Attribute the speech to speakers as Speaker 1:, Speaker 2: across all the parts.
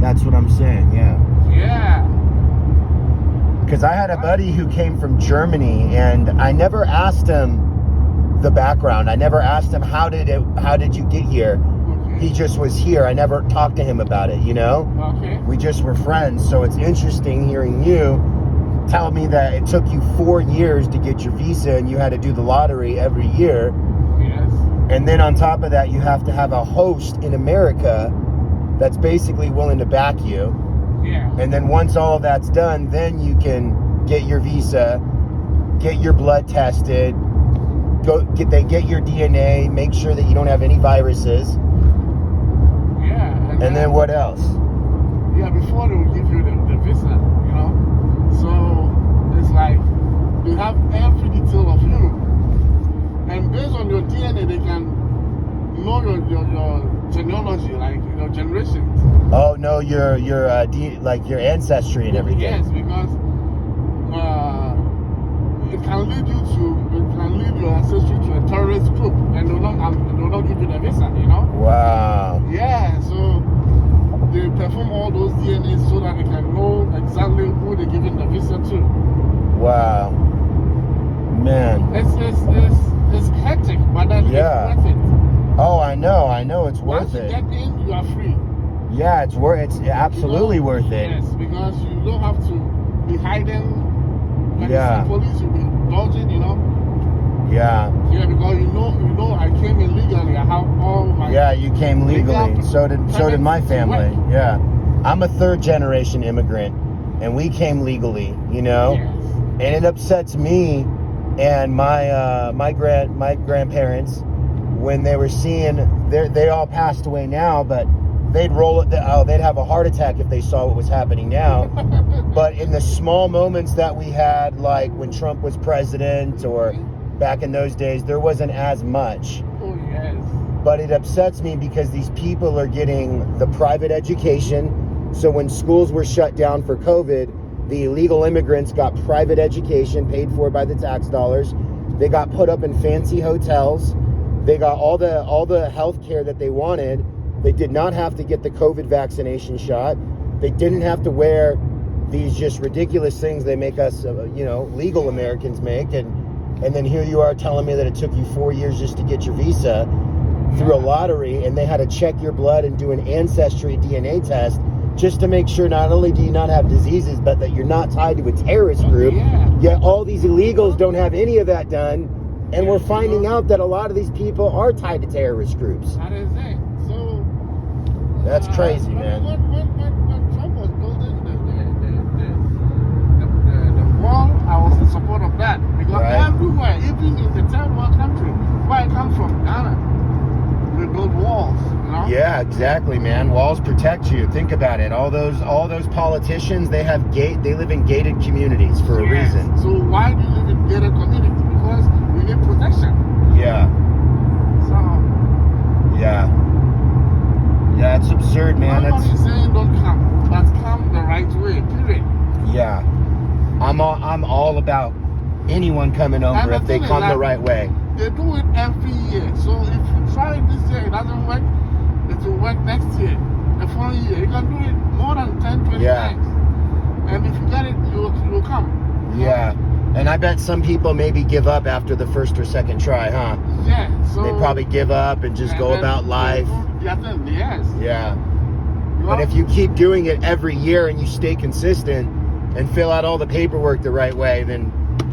Speaker 1: That's what I'm saying, yeah.
Speaker 2: Yeah.
Speaker 1: Because I had a buddy who came from Germany, and I never asked him the background. I never asked him how did you get here.
Speaker 2: Okay.
Speaker 1: He just was here. I never talked to him about it, you know?
Speaker 2: Okay.
Speaker 1: We just were friends. So it's interesting hearing you tell me that it took you 4 years to get your visa and you had to do the lottery every year.
Speaker 2: Yes.
Speaker 1: And then on top of that, you have to have a host in America that's basically willing to back you.
Speaker 2: Yeah.
Speaker 1: And then once all of that's done, then you can get your visa, get your blood tested, they get your DNA, make sure that you don't have any viruses.
Speaker 2: Yeah.
Speaker 1: And then what else?
Speaker 2: Yeah, before they will give you the visa, you know. So it's like they have every detail of you, and based on your DNA, they can know your genealogy, like your generations.
Speaker 1: Oh no, your like your ancestry and everything.
Speaker 2: Yes, because it can lead your ancestry to a terrorist group, and they'll not give you the visa, you know.
Speaker 1: Wow.
Speaker 2: Yeah, so they perform all those DNAs so that they can know exactly who they're giving the visa to.
Speaker 1: Wow. Man.
Speaker 2: It's hectic, but then it's worth it.
Speaker 1: Oh, I know, it's worth
Speaker 2: it. Once you get in, you are free.
Speaker 1: Yeah, it's absolutely worth it.
Speaker 2: Yes, because you don't have to be hiding. When you see police, you'll be dodging, you know.
Speaker 1: Yeah.
Speaker 2: Yeah, because you know, I came in legally. I have all my.
Speaker 1: Yeah, you came legally. So did my family. Yeah. I'm a 3rd generation immigrant, and we came legally, you know.
Speaker 2: Yes.
Speaker 1: And it upsets me and my grandparents when they were seeing they all passed away now, but they'd have a heart attack if they saw what was happening now. But in the small moments that we had, like when Trump was president or back in those days, there wasn't as much.
Speaker 2: Oh, yes.
Speaker 1: But it upsets me because these people are getting the private education. So when schools were shut down for COVID, the illegal immigrants got private education paid for by the tax dollars. They got put up in fancy hotels. They got all the health care that they wanted. They did not have to get the COVID vaccination shot. They didn't have to wear these just ridiculous things they make us, legal Americans make. And then here you are telling me that it took you 4 years just to get your visa through a lottery, and they had to check your blood and do an ancestry DNA test just to make sure not only do you not have diseases, but that you're not tied to a terrorist group. Yet all these illegals don't have any of that done, and we're finding out that a lot of these people are tied to terrorist groups.
Speaker 2: That is it. So
Speaker 1: that's crazy, man.
Speaker 2: When Trump was building the wall, I was in support of that, because everywhere, even in the third world country where I come from, Ghana, we build walls, you know?
Speaker 1: Yeah, exactly, man. Walls protect you. Think about it. All those politicians, they live in gated communities for a reason.
Speaker 2: So why do you live in gated community? Because we need protection.
Speaker 1: Yeah.
Speaker 2: So
Speaker 1: yeah, it's absurd, man.
Speaker 2: Nobody's saying don't come, but come the right way, period.
Speaker 1: Yeah. I'm all about anyone coming over if they come the right way.
Speaker 2: They do it every year. So if you try it this year, it doesn't work, it will work next year, the following year. You can do it more than 10, 20 times. And if you get it, you'll come.
Speaker 1: Yeah. And I bet some people maybe give up after the first or second try, huh?
Speaker 2: Yeah. So
Speaker 1: they probably give up and just go about life.
Speaker 2: Yes.
Speaker 1: Yeah. But if you keep doing it every year and you stay consistent and fill out all the paperwork the right way, then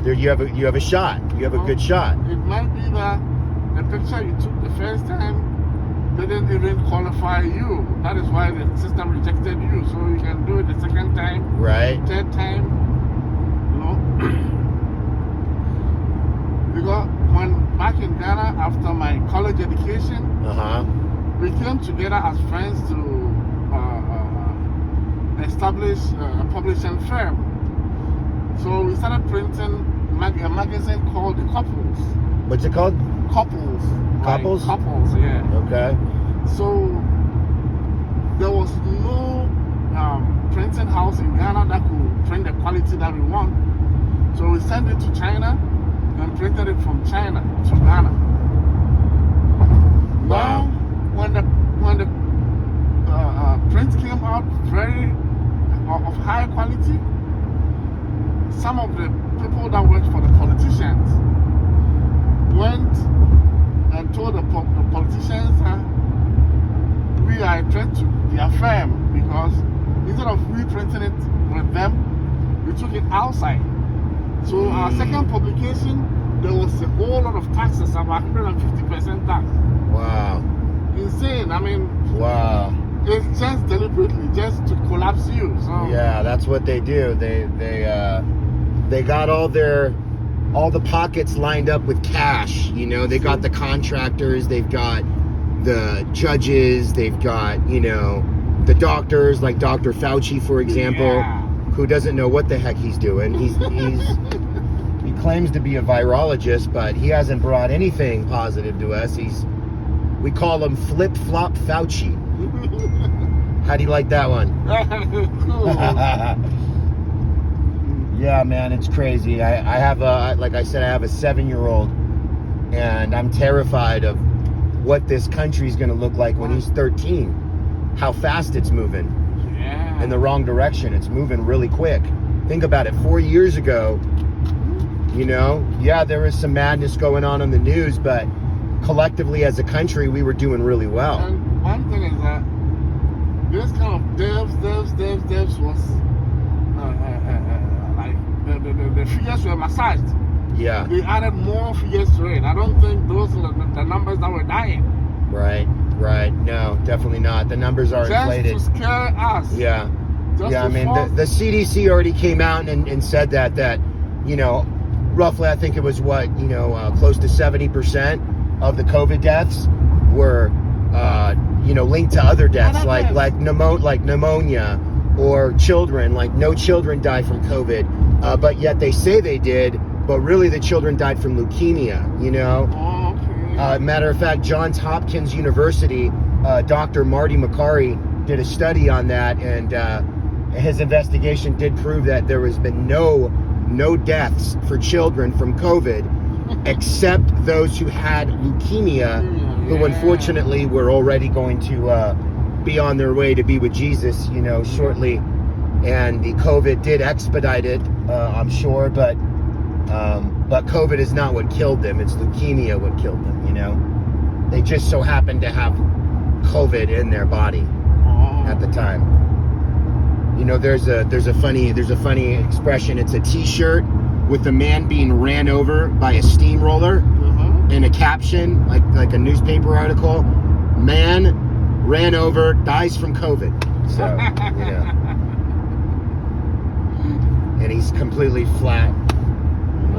Speaker 1: you have a shot. You have a good shot.
Speaker 2: It might be that the picture you took the first time didn't even qualify you. That is why the system rejected you. So you can do it the second time,
Speaker 1: right?
Speaker 2: Third time, you know. Because when back in Ghana after my college education, we came together as friends to establish a publishing firm. So we started printing a magazine called The Couples.
Speaker 1: What's it called?
Speaker 2: Couples.
Speaker 1: Couples?
Speaker 2: Like couples, yeah.
Speaker 1: Okay.
Speaker 2: So there was no printing house in Ghana that could print the quality that we want. So we sent it to China and printed it from China to Ghana. Wow. Now, when the print came out very high quality. Some of the people that work for the politicians went and told the politicians we are a threat to their firm, because instead of reprinting it with them, we took it outside. So our second publication, there was a whole lot of taxes, about 150% tax.
Speaker 1: Wow.
Speaker 2: Insane. I mean,
Speaker 1: Wow.
Speaker 2: it's just deliberately just to collapse you. So
Speaker 1: Yeah, that's what they do. They got all the pockets lined up with cash. You know, they got the contractors, they've got the judges, they've got, you know, the doctors, like Dr. Fauci, for example, who doesn't know what the heck he's doing. He claims to be a virologist, but he hasn't brought anything positive to us. We call him Flip Flop Fauci. How do you like that one?
Speaker 2: Cool.
Speaker 1: Yeah, man, it's crazy. I have like I said, I have a 7-year-old, and I'm terrified of what this country's going to look like when he's 13. How fast it's moving.
Speaker 2: Yeah.
Speaker 1: In the wrong direction. It's moving really quick. Think about it. 4 years ago, you know, yeah, there was some madness going on in the news, but collectively as a country, we were doing really well.
Speaker 2: And one thing is that this kind of devs was like the figures were massaged.
Speaker 1: Yeah.
Speaker 2: They added more figures to it. I don't think those are the numbers that were dying.
Speaker 1: Right. No, definitely not. The numbers are inflated.
Speaker 2: Just to scare us.
Speaker 1: Yeah.
Speaker 2: Just
Speaker 1: Yeah, I
Speaker 2: to
Speaker 1: mean,
Speaker 2: force-
Speaker 1: the CDC already came out and said that, you know, roughly, I think it was close to 70% of the COVID deaths were, you know, linked to other deaths, like pneumonia, or children. Like, no children died from COVID, but yet they say they did, but really the children died from leukemia, you know?
Speaker 2: Oh, okay.
Speaker 1: Matter of fact, Johns Hopkins University, Dr. Marty Makary did a study on that, and his investigation did prove that there has been no deaths for children from COVID, except those who had leukemia, who unfortunately were already going to be on their way to be with Jesus, you know, shortly. And the COVID did expedite it, I'm sure, but COVID is not what killed them. It's leukemia what killed them, you know. They just so happened to have COVID in their body at the time. You know, there's a funny expression. It's a T-shirt with a man being ran over by a steamroller, and a caption like a newspaper article: "Man ran over, dies from COVID." So, you know, and he's completely flat.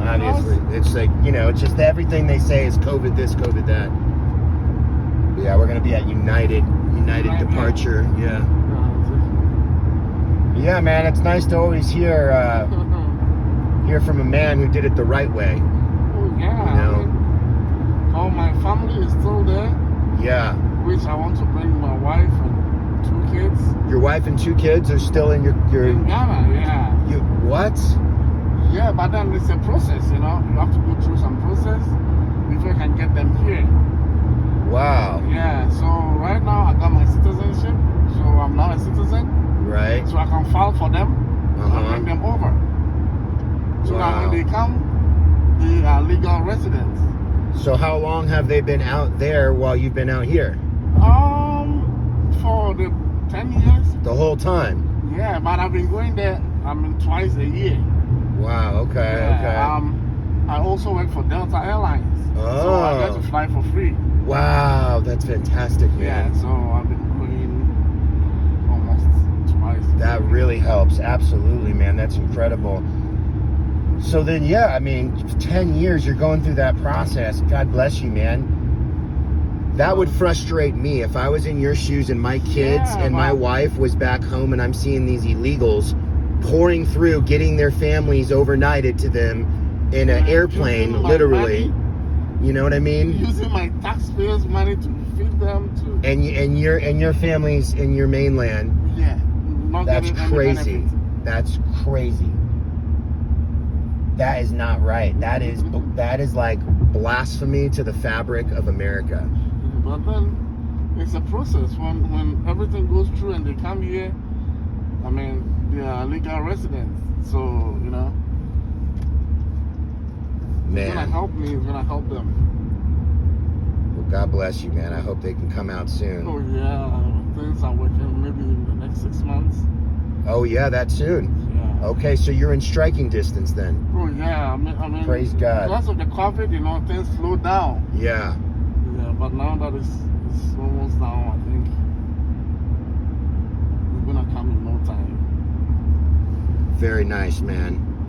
Speaker 1: Obviously, it's like, you know, it's just everything they say is COVID this, COVID that. Yeah, we're gonna be at United Departure. Yeah, man, it's nice to always hear from a man who did it the right way.
Speaker 2: Oh yeah.
Speaker 1: You know?
Speaker 2: I mean, all my family is still there.
Speaker 1: Yeah.
Speaker 2: Which I want to bring my wife and 2 kids.
Speaker 1: Your wife and 2 kids are still in your
Speaker 2: In Ghana, yeah.
Speaker 1: You what?
Speaker 2: Yeah, but then it's a process, you know. You have to go through some process before you can get them here.
Speaker 1: Wow.
Speaker 2: Yeah, so right now I got my citizenship, so I'm now a citizen.
Speaker 1: Right.
Speaker 2: So I can file for them and bring them over. So that when they come, they are legal residents.
Speaker 1: So how long have they been out there while you've been out here?
Speaker 2: For the 10 years.
Speaker 1: The whole time?
Speaker 2: Yeah, but I've been going there, twice a year.
Speaker 1: Wow, okay,
Speaker 2: Yeah, I also work for Delta Airlines. So I get to fly for free.
Speaker 1: Wow, that's fantastic, man.
Speaker 2: Yeah, so I've been going almost twice.
Speaker 1: That really helps. Absolutely, man. That's incredible. So then, yeah, I mean, 10 years you're going through that process. God bless you, man. That would frustrate me if I was in your shoes and my kids and my wife was back home and I'm seeing these illegals pouring through, getting their families overnighted to them in an airplane, literally.
Speaker 2: Money,
Speaker 1: you know what I mean?
Speaker 2: Using my taxpayers' money to feed them to.
Speaker 1: And your families in your mainland.
Speaker 2: Yeah.
Speaker 1: That's crazy. That's crazy. That is not right. That is like blasphemy to the fabric of America.
Speaker 2: But then it's a process. When everything goes through and they come here, I mean, they are legal residents. So, you know, it's gonna
Speaker 1: Man,
Speaker 2: help me, it's gonna help them.
Speaker 1: well, God bless you, man. I hope they can come out soon.
Speaker 2: Oh yeah, things are working maybe in the next 6 months.
Speaker 1: Oh yeah, that soon.
Speaker 2: Yeah.
Speaker 1: Okay, so you're in striking distance then.
Speaker 2: Oh yeah, I mean,
Speaker 1: Praise God.
Speaker 2: because of the COVID, you know, things slowed down.
Speaker 1: Yeah.
Speaker 2: Yeah, but now that it's almost down, I think we're gonna come in no time.
Speaker 1: Very nice, man.